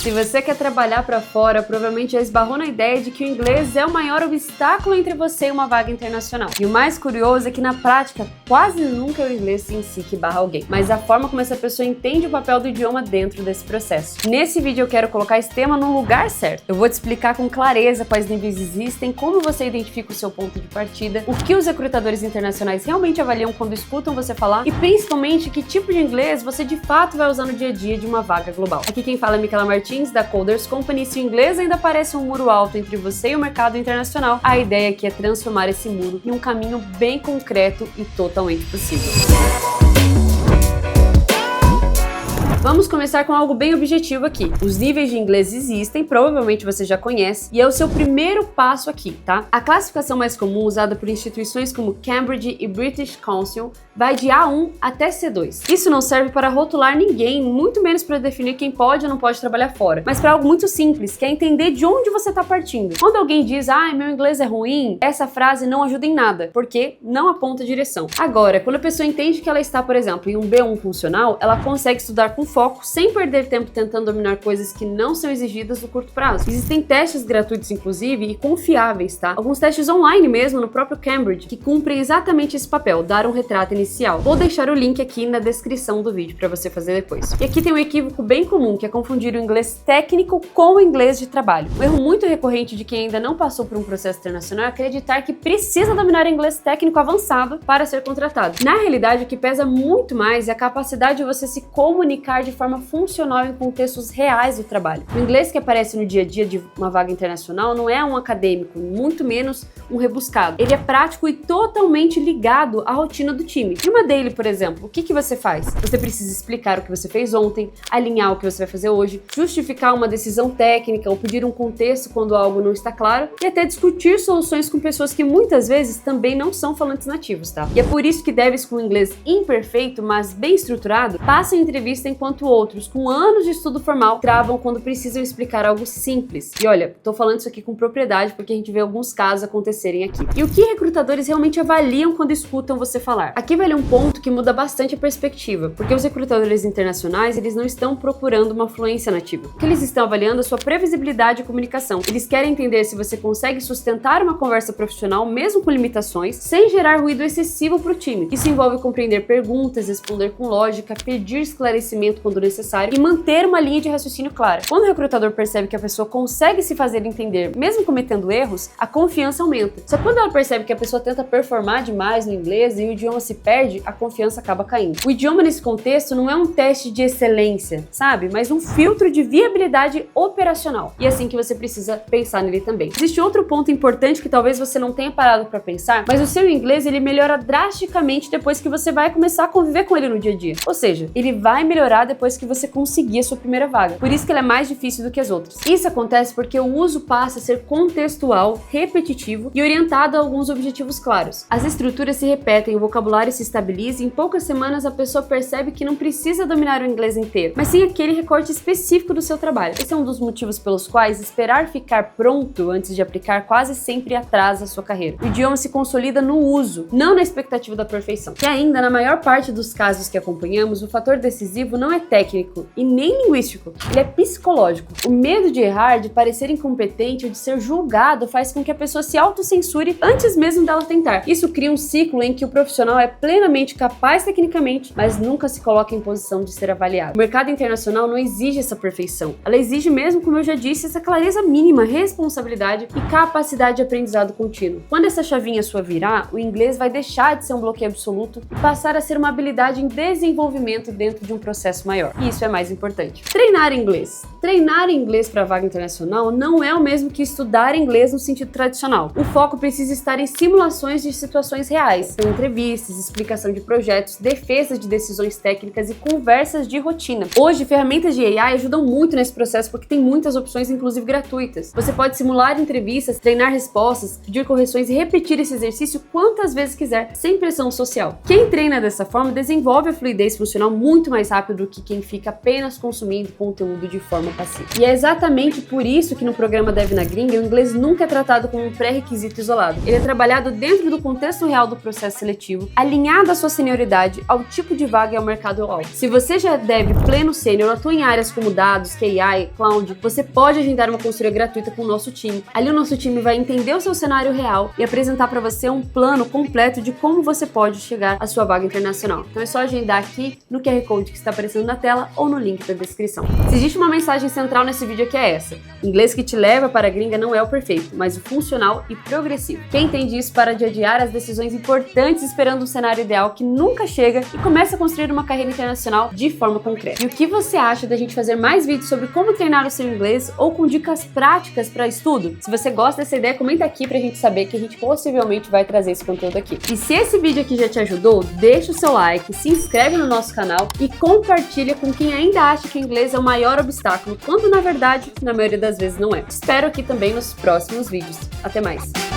Se você quer trabalhar para fora, provavelmente já esbarrou na ideia de que o inglês é o maior obstáculo entre você e uma vaga internacional. E o mais curioso é que na prática, quase nunca é o inglês em si que barra alguém, mas a forma como essa pessoa entende o papel do idioma dentro desse processo. Nesse vídeo eu quero colocar esse tema no lugar certo. Eu vou te explicar com clareza quais níveis existem, como você identifica o seu ponto de partida, o que os recrutadores internacionais realmente avaliam quando escutam você falar e principalmente que tipo de inglês você de fato vai usar no dia a dia de uma vaga global. Aqui quem fala é Micaela Martins, da Coders Company. Se o inglês ainda parece um muro alto entre você e o mercado internacional, a ideia aqui é transformar esse muro em um caminho bem concreto e totalmente possível. Vamos começar com algo bem objetivo aqui. Os níveis de inglês existem, provavelmente você já conhece, e é o seu primeiro passo aqui, tá? A classificação mais comum usada por instituições como Cambridge e British Council vai de A1 até C2. Isso não serve para rotular ninguém, muito menos para definir quem pode ou não pode trabalhar fora, mas para algo muito simples, que é entender de onde você está partindo. Quando alguém diz, meu inglês é ruim, essa frase não ajuda em nada, porque não aponta direção. Agora, quando a pessoa entende que ela está, por exemplo, em um B1 funcional, ela consegue estudar com foco, sem perder tempo tentando dominar coisas que não são exigidas no curto prazo. Existem testes gratuitos, inclusive, e confiáveis, tá? Alguns testes online mesmo, no próprio Cambridge, que cumprem exatamente esse papel, dar um retrato inicial. Vou deixar o link aqui na descrição do vídeo para você fazer depois. E aqui tem um equívoco bem comum, que é confundir o inglês técnico com o inglês de trabalho. Um erro muito recorrente de quem ainda não passou por um processo internacional é acreditar que precisa dominar inglês técnico avançado para ser contratado. Na realidade, o que pesa muito mais é a capacidade de você se comunicar de forma funcional em contextos reais do trabalho. O inglês que aparece no dia a dia de uma vaga internacional não é um acadêmico, muito menos um rebuscado. Ele é prático e totalmente ligado à rotina do time. Em uma daily, por exemplo, o que você faz? Você precisa explicar o que você fez ontem, alinhar o que você vai fazer hoje, justificar uma decisão técnica ou pedir um contexto quando algo não está claro e até discutir soluções com pessoas que muitas vezes também não são falantes nativos, tá? E é por isso que devs com inglês imperfeito, mas bem estruturado, passam entrevista enquanto outros, com anos de estudo formal, travam quando precisam explicar algo simples. E olha, tô falando isso aqui com propriedade porque a gente vê alguns casos acontecerem aqui. E o que recrutadores realmente avaliam quando escutam você falar? Aqui vale um ponto que muda bastante a perspectiva, porque os recrutadores internacionais, eles não estão procurando uma fluência nativa. O que eles estão avaliando é a sua previsibilidade de comunicação. Eles querem entender se você consegue sustentar uma conversa profissional, mesmo com limitações, sem gerar ruído excessivo para o time. Isso envolve compreender perguntas, responder com lógica, pedir esclarecimento quando necessário e manter uma linha de raciocínio clara. Quando o recrutador percebe que a pessoa consegue se fazer entender, mesmo cometendo erros, a confiança aumenta. Só que quando ela percebe que a pessoa tenta performar demais no inglês e o idioma se perde, a confiança acaba caindo. O idioma nesse contexto não é um teste de excelência, sabe? Mas um filtro de viabilidade operacional. E é assim que você precisa pensar nele também. Existe outro ponto importante que talvez você não tenha parado para pensar, mas o seu inglês ele melhora drasticamente depois que você vai começar a conviver com ele no dia a dia. Ou seja, ele vai melhorar depois que você conseguir a sua primeira vaga. Por isso que ele é mais difícil do que as outras. Isso acontece porque o uso passa a ser contextual, repetitivo e orientado a alguns objetivos claros. As estruturas se repetem, o vocabulário se estabiliza e em poucas semanas a pessoa percebe que não precisa dominar o inglês inteiro, mas sim aquele recorte específico do seu trabalho. Esse é um dos motivos pelos quais esperar ficar pronto antes de aplicar quase sempre atrasa a sua carreira. O idioma se consolida no uso, não na expectativa da perfeição. E ainda, na maior parte dos casos que acompanhamos, o fator decisivo não é técnico e nem linguístico, ele é psicológico. O medo de errar, de parecer incompetente ou de ser julgado faz com que a pessoa se autocensure antes mesmo dela tentar. Isso cria um ciclo em que o profissional é plenamente capaz tecnicamente, mas nunca se coloca em posição de ser avaliado. O mercado internacional não exige essa perfeição. Ela exige mesmo, como eu já disse, essa clareza mínima, responsabilidade e capacidade de aprendizado contínuo. Quando essa chavinha sua virar, o inglês vai deixar de ser um bloqueio absoluto e passar a ser uma habilidade em desenvolvimento dentro de um processo maior. E isso é mais importante. Treinar inglês. Treinar inglês para vaga internacional não é o mesmo que estudar inglês no sentido tradicional. O foco precisa estar em simulações de situações reais, com entrevistas, explicação de projetos, defesa de decisões técnicas e conversas de rotina. Hoje, ferramentas de AI ajudam muito nesse processo porque tem muitas opções, inclusive gratuitas. Você pode simular entrevistas, treinar respostas, pedir correções e repetir esse exercício quantas vezes quiser, sem pressão social. Quem treina dessa forma desenvolve a fluidez funcional muito mais rápido do que quem fica apenas consumindo conteúdo de forma passiva. E é exatamente por isso que no programa Dev na Gringa, o inglês nunca é tratado como um pré-requisito isolado. Ele é trabalhado dentro do contexto real do processo seletivo, alinhado à sua senioridade, ao tipo de vaga e ao mercado-alvo. Se você já é Dev pleno sênior, atua em áreas como dados, KI, Cloud, você pode agendar uma consultoria gratuita com o nosso time. Ali o nosso time vai entender o seu cenário real e apresentar para você um plano completo de como você pode chegar à sua vaga internacional. Então é só agendar aqui no QR Code que está aparecendo na tela ou no link da descrição. Se existe uma mensagem central nesse vídeo aqui é essa: o inglês que te leva para a gringa não é o perfeito, mas o funcional e progressivo. Quem entende isso para de adiar as decisões importantes esperando um cenário ideal que nunca chega e começa a construir uma carreira internacional de forma concreta. E o que você acha da gente fazer mais vídeos sobre como treinar o seu inglês ou com dicas práticas para estudo? Se você gosta dessa ideia, comenta aqui pra gente saber que a gente possivelmente vai trazer esse conteúdo aqui. E se esse vídeo aqui já te ajudou, deixa o seu like, se inscreve no nosso canal e compartilha com quem ainda acha que o inglês é o maior obstáculo, quando na verdade, na maioria das vezes não é. Te espero aqui também nos próximos vídeos. Até mais!